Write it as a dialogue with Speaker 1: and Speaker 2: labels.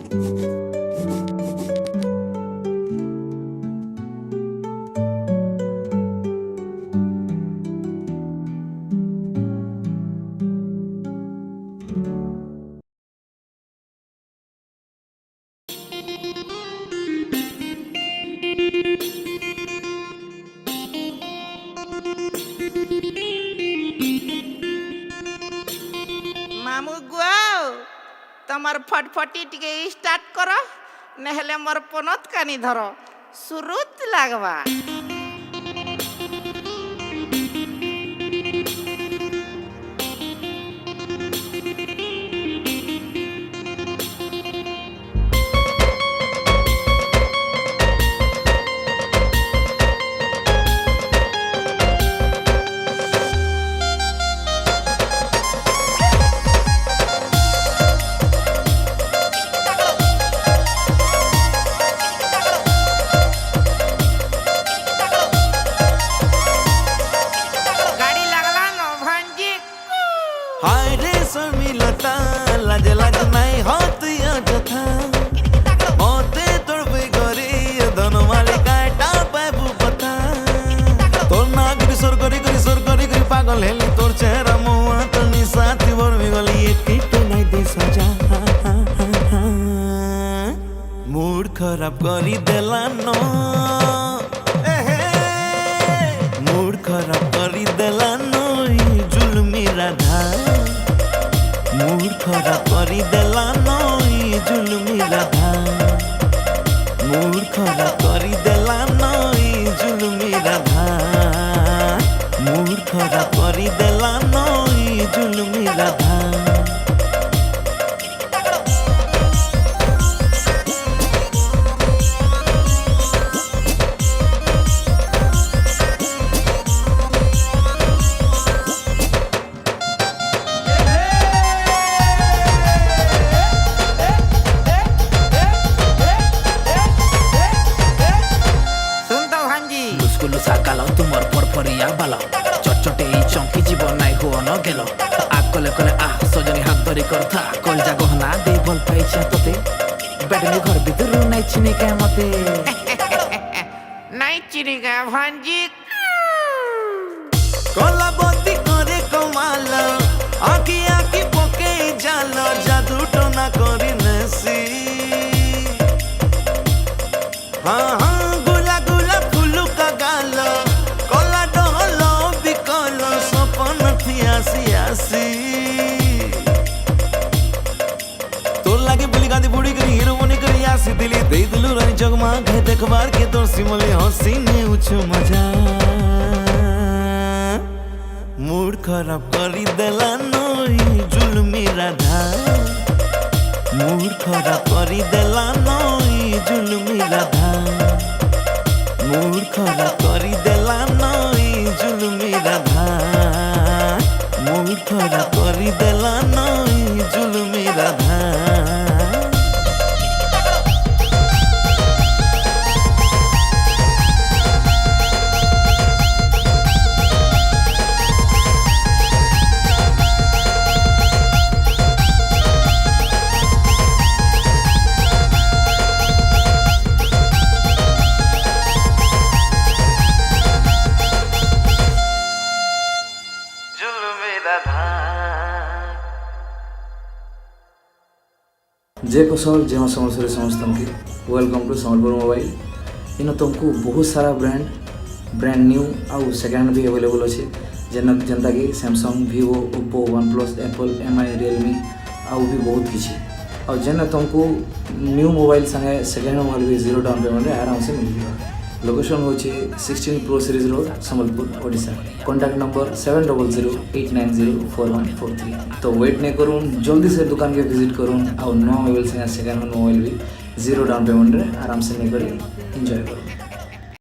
Speaker 1: মামু গুয়াও তোমার ফটফটি টিকে স্টার্ট করো নহলে মোর পনত কানি ধরো সুরুত লাগবা।
Speaker 2: हाय रे शर्मिलता लाज लाज নাই হত যথা মতে তোর বেগরে ধন মালিকাটা পাবু কথা তোর না কিশোর করি পাগল হেলি তোর চেহারা মোয়া তোর নিশাতি বরমি গলি একটু নাই দে সাজা মুড খারাপ করি দেলানো মুড খারাপ করি দেলানো জুলমি রাধা মুড খারাপ করি দেলানো জুলমি রাধা মুড খারাপ করি দেলানো জুলমি রাধা মুড খারাপ করি দেলানো জুলমি রাধা
Speaker 3: সাকাল তোমার ফরফরিয়া বাল চটচটে এই চমকি জীব নাই হুও ন গেল আগ কলে কলে আহ সজনী হাত ধরি কথা কলজা গহনা দেই ভাল পাইছা তোতে বেডনি ঘর ভিতরু নাই চিনিকা মতে
Speaker 1: নাই চিনিকা ভাঞ্জি
Speaker 2: কলা বন্দি করে কমাল আঁকি আঁকি পকে জাল জাদু টোনা করি নেসি হ্যাঁ হ্যাঁ গুলা গুলা ফুলুকা গাল কলা ডহল বিকল সপন থিয়াসি আসি তোর লাগে বুলি গাঁদি বুড়ি করি হিরো মনে করি আসি দিলি দেই দিলু রানী জগমা ঘে দেখবার কে তোর সিমলে হসি নেউছু মজা মুড খারাপ করি দেলানো জুলমি রাধা মুড খারাপ করি দেলানো জুলমি রাধা মুড খারাপ করি দেলানো জুলমি রাধা মুড খারাপ করি দেলানো জুলমি রাধা
Speaker 4: जय कौशल जय समलेश्वरी समस्त वेलकम टू संबलपुर मोबाइल इन तुमको बहुत सारा ब्रांड न्यू आउ सेकेंड भी अवेलेबल अच्छे जेनता कि Samsung Vivo Oppo one plus Apple MI Realme आउ भी बहुत किसी और जेन तुमको न्यू मोबाइल संगे सेकेंड मोबाइल भी जीरो डाउन पेमेंट आराम से मिल जाएगा। लोकेशन हूँ 16 pro series road Sambalpur Odisha. Contact number 7008904143। तो वेट नहीं करूँ जल्दी से दुकान के विजिट करूँ और नया मोबाइल से सेकेंड हैंड मोबाइल भी जीरो डाउन पेमेंट आराम से नहीं करी एंजॉय करूँ।